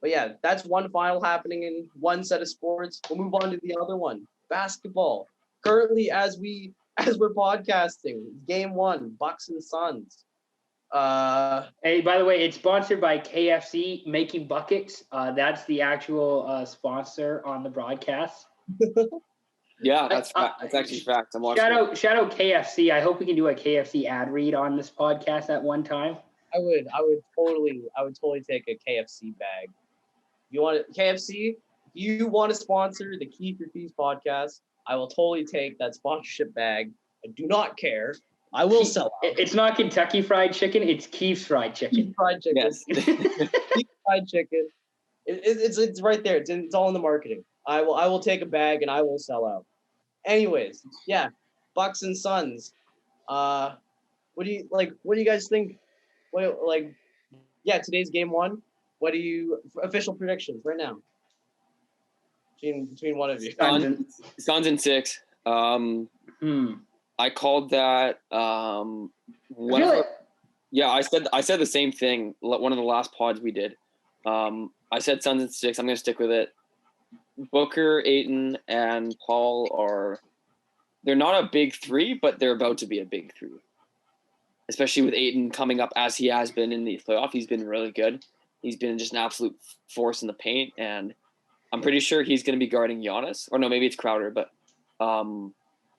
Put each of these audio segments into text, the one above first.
But yeah, that's one final happening in one set of sports. We'll move on to the other one, basketball. Currently, as we're podcasting, game 1, Bucks and Suns. Hey, by the way, it's sponsored by KFC Making Buckets. That's the actual sponsor on the broadcast. Yeah, that's actually fact. I'm watching. Shout out KFC. I hope we can do a KFC ad read on this podcast at one time. I would totally take a KFC bag. You want KFC? If you want to sponsor the Kief Kief podcast, I will totally take that sponsorship bag. I do not care. I will sell out. It's not Kentucky Fried Chicken. It's Kief's Fried Chicken. Kief Fried Chicken. Yes. Kief Fried Chicken. It's right there. It's all in the marketing. I will take a bag and I will sell out. Anyways, yeah, Bucks and Suns. What do you guys think? Today's game 1. What do you official predictions right now? Between one of you. Suns in 6. I called that. Really? Yeah, I said the same thing. One of the last pods we did. I said Suns in 6. I'm gonna stick with it. Booker, Ayton, and Paul they're not a big 3, but they're about to be a big 3. Especially with Ayton coming up as he has been in the playoff. He's been really good. He's been just an absolute force in the paint, and I'm pretty sure he's going to be guarding Giannis. Or no, maybe it's Crowder, but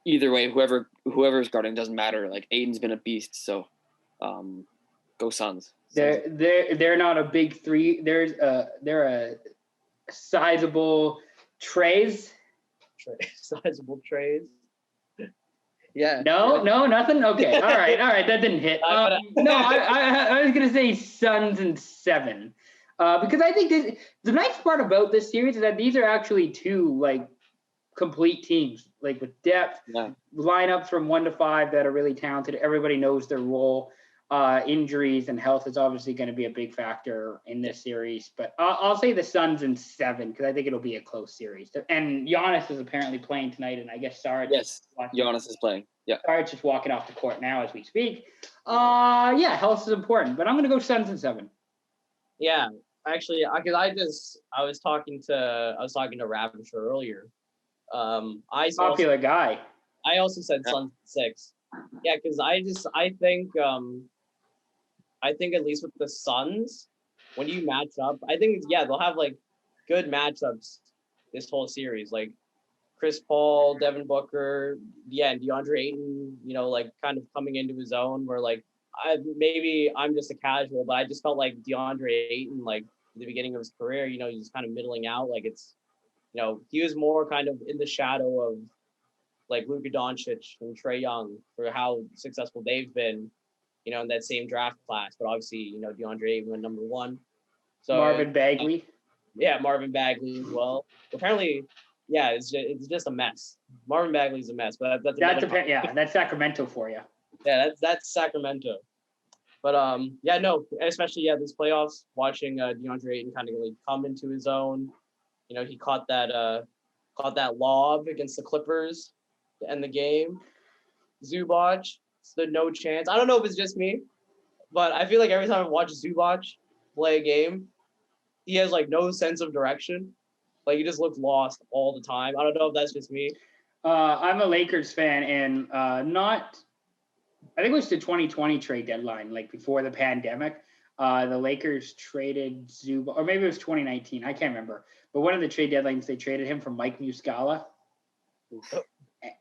either way, whoever's guarding doesn't matter. Like Ayton's been a beast, so go Suns. They're not a big 3. They're a sizable trays. Sizable trays. Yeah. No, nothing. Okay. All right. That didn't hit. No, I was gonna say Suns in 7, because I think the nice part about this series is that these are actually 2 like complete teams, like with depth, lineups from 1 to 5 that are really talented. Everybody knows their role. Injuries and health is obviously going to be a big factor in this series, but I'll say the Suns in 7 because I think it'll be a close series. And Giannis is apparently playing tonight, and I guess Sarge. Yes, Giannis is playing. Yeah, Sarge is walking off the court now as we speak. Health is important, but I'm going to go Suns in 7. Yeah, actually, because I was talking to Ravisher earlier. Popular guy. I also said Suns in 6. Yeah, because I think at least with the Suns, when you match up, I think they'll have like good matchups this whole series. Like Chris Paul, Devin Booker, and DeAndre Ayton, like kind of coming into his own where like I'm just a casual, but I just felt like DeAndre Ayton, like at the beginning of his career, he's kind of middling out. Like it's, he was more kind of in the shadow of like Luka Doncic and Trae Young for how successful they've been, in that same draft class. But obviously, DeAndre Ayton went number 1. So Marvin Bagley. Marvin Bagley as well. Apparently, it's just a mess. Marvin Bagley's a mess, but that's Sacramento for you. Yeah, that's Sacramento. But especially this playoffs, watching DeAndre Ayton kind of like come into his own. He caught that lob against the Clippers to end the game. Zubac stood no chance. I don't know if it's just me, but I feel like every time I watch Zubac play a game, he has like no sense of direction. Like he just looks lost all the time. I don't know if that's just me. I'm a Lakers fan, and I think it was the 2020 trade deadline, like before the pandemic. The Lakers traded Zubac, or maybe it was 2019. I can't remember. But one of the trade deadlines, they traded him for Mike Muscala.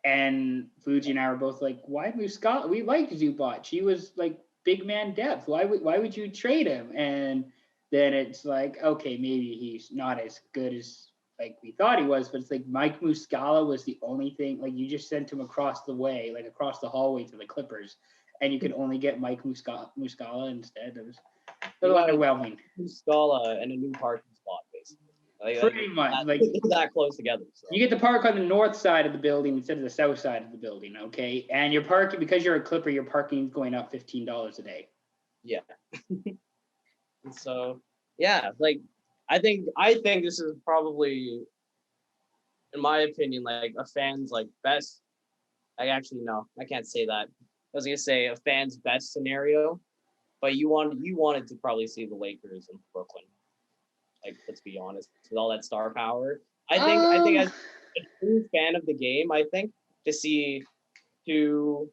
And Fuji and I were both like, why Muscala? We liked Zubac. He was like big man depth. Why would you trade him? And then it's like, okay, maybe he's not as good as like we thought he was, but it's like Mike Muscala was the only thing. Like you just sent him across the way, like across the hallway to the Clippers, and you could only get Mike Muscala instead. It was a little underwhelming. Muscala and a new parking spot, basically. Pretty much, like that close together. So. You get to park on the north side of the building instead of the south side of the building, okay? And you're parking because you're a Clipper. Your parking's going up $15 a day. Yeah. So, like I think this is probably, in my opinion, like a fan's like best. No, I can't say that. I was gonna say a fan's best scenario, but you wanted to probably see the Lakers in Brooklyn. Like, let's be honest, with all that star power. I think as a true fan of the game, I think to see who.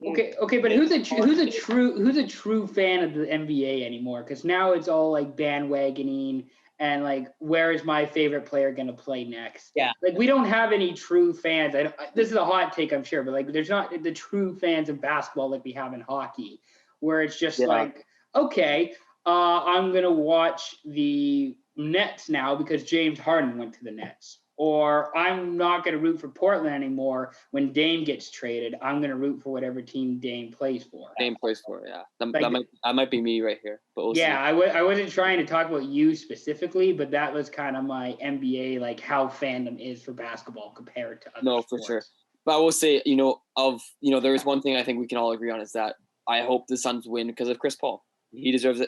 Okay, but who's a true fan of the NBA anymore? Because now it's all like bandwagoning and like, where is my favorite player gonna play next? Yeah, like we don't have any true fans. This is a hot take, I'm sure, but like, there's not the true fans of basketball like we have in hockey, where it's just like, okay, I'm gonna watch the Nets now because James Harden went to the Nets. Or I'm not going to root for Portland anymore when Dame gets traded. I'm going to root for whatever team Dame plays for. Yeah. That might be me right here. But we'll see. I wasn't trying to talk about you specifically, but that was kind of my NBA, like how fandom is for basketball compared to other sports. For sure. But I will say, there is one thing I think we can all agree on is that I hope the Suns win because of Chris Paul. He deserves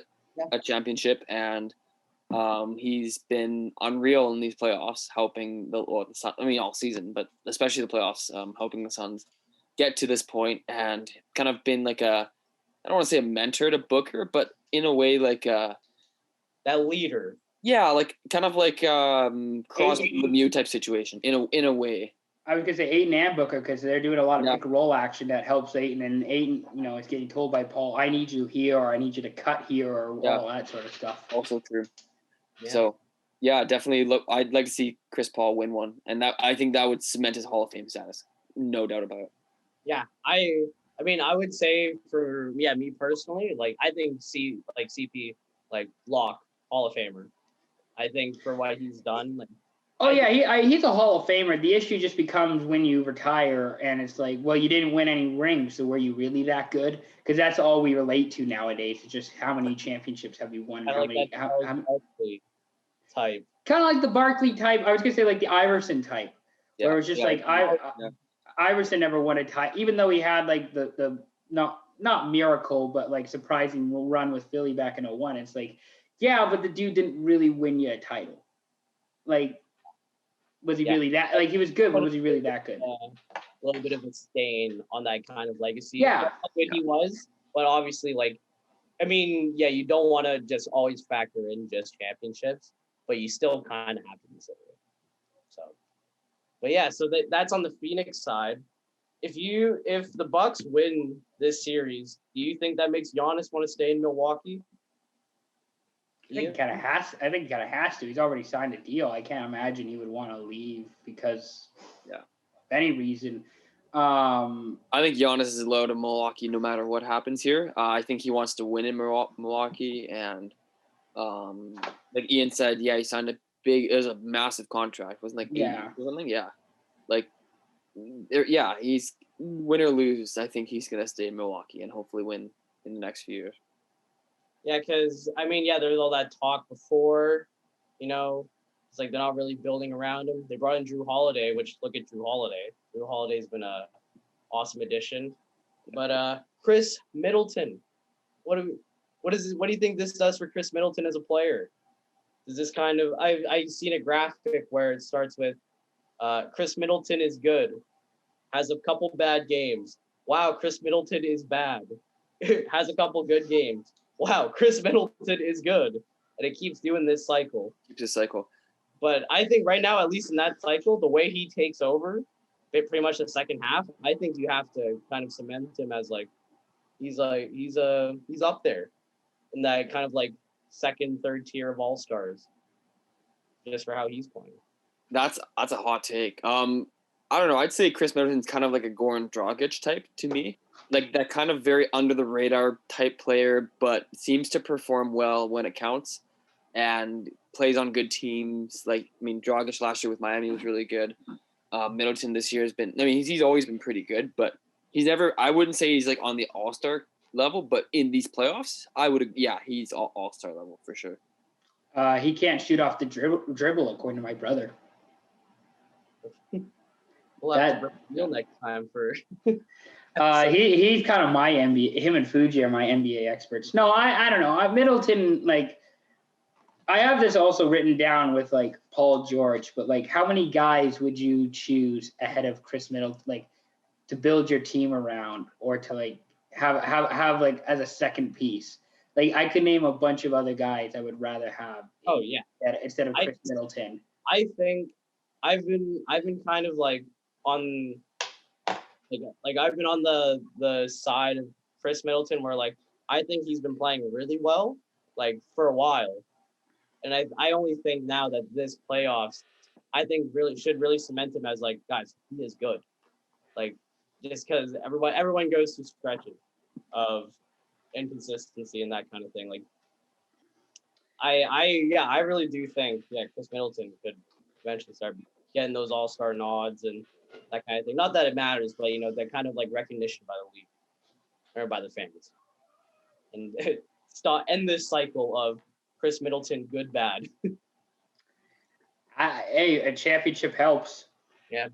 a championship, and he's been unreal in these playoffs, helping the Suns, all season, but especially the playoffs, helping the Suns get to this point, and kind of been like I don't want to say a mentor to Booker, but in a way like that leader. Yeah, like kind of like Crosby Lemieux type situation in a way. I was gonna say Ayton and Booker because they're doing a lot of pick and roll action that helps Ayton, and Ayton, is getting told by Paul, I need you here, or I need you to cut here, or all that sort of stuff. Also true. Yeah. So, definitely. I'd like to see Chris Paul win one, and I think that would cement his Hall of Fame status, no doubt about it. Yeah, I would say for me personally, like I think CP lock Hall of Famer. I think for what he's done, like. He's a Hall of Famer. The issue just becomes when you retire, and it's like, well, you didn't win any rings, so were you really that good? Because that's all we relate to nowadays. It's just how many championships have you won? Kind of like the Barkley type. I was gonna say like the Iverson type, where it was just Iverson never won a title, even though he had like the not miracle, but like surprising run with Philly back in 2001. It's like, but the dude didn't really win you a title. Like, was he really that? Like, he was good, but was he really that good? A little bit of a stain on that kind of legacy. Yeah. How good he was, but obviously, you don't want to just always factor in just championships, but you still kind of have to consider it. So that's on the Phoenix side. If the Bucks win this series, do you think that makes Giannis want to stay in Milwaukee? I think he kind of has to. He's already signed a deal. I can't imagine he would want to leave because of any reason. I think Giannis is low to Milwaukee no matter what happens here. I think he wants to win in Milwaukee, and like Ian said, he signed it was a massive contract. Wasn't like 8 years or something? Yeah. He's win or lose. I think he's gonna stay in Milwaukee and hopefully win in the next few years. Yeah, because there's all that talk before, it's like they're not really building around him. They brought in Drew Holiday, which look at Drew Holiday. Drew Holiday's been a awesome addition. But Chris Middleton, what do you think this does for Chris Middleton as a player? Does this kind of I've seen a graphic where it starts with Chris Middleton is good, has a couple bad games. Wow, Chris Middleton is bad. Has a couple good games. Wow, Chris Middleton is good. And it keeps doing this cycle. But I think right now, at least in that cycle, the way he takes over, pretty much the second half, I think you have to kind of cement him as he's up there in that kind of second, third tier of all-stars, just for how he's playing. That's a hot take. I don't know. I'd say Chris Middleton's kind of like a Goran Dragic type to me. Like that kind of very under the radar type player, but seems to perform well when it counts and plays on good teams. Dragic last year with Miami was really good. Middleton this year has been, he's always been pretty good, but I wouldn't say he's on the all-star level, but in these playoffs, he's all-star level for sure. He can't shoot off the dribble according to my brother. We'll have to bring next time for. He's kind of my NBA. Him and Fuji are my NBA experts. No, I don't know. Middleton, I have this also written down with Paul George, but how many guys would you choose ahead of Chris Middleton, to build your team around, or to have as a second piece? Like I could name a bunch of other guys I would rather have. Oh yeah. Instead of Chris Middleton. I think I've been kind of like on like I've been on the side of Chris Middleton where like I think he's been playing really well like for a while. And I only think now that this playoffs, I think should really cement him as like, guys, he is good. Like just because everyone goes through stretches of inconsistency and that kind of thing. Like I really do think Chris Middleton could eventually start getting those all-star nods and that kind of thing. Not that it matters, but that kind of like recognition by the league or by the fans. And end this cycle of Chris Middleton good bad. Hey, a championship helps. Yeah.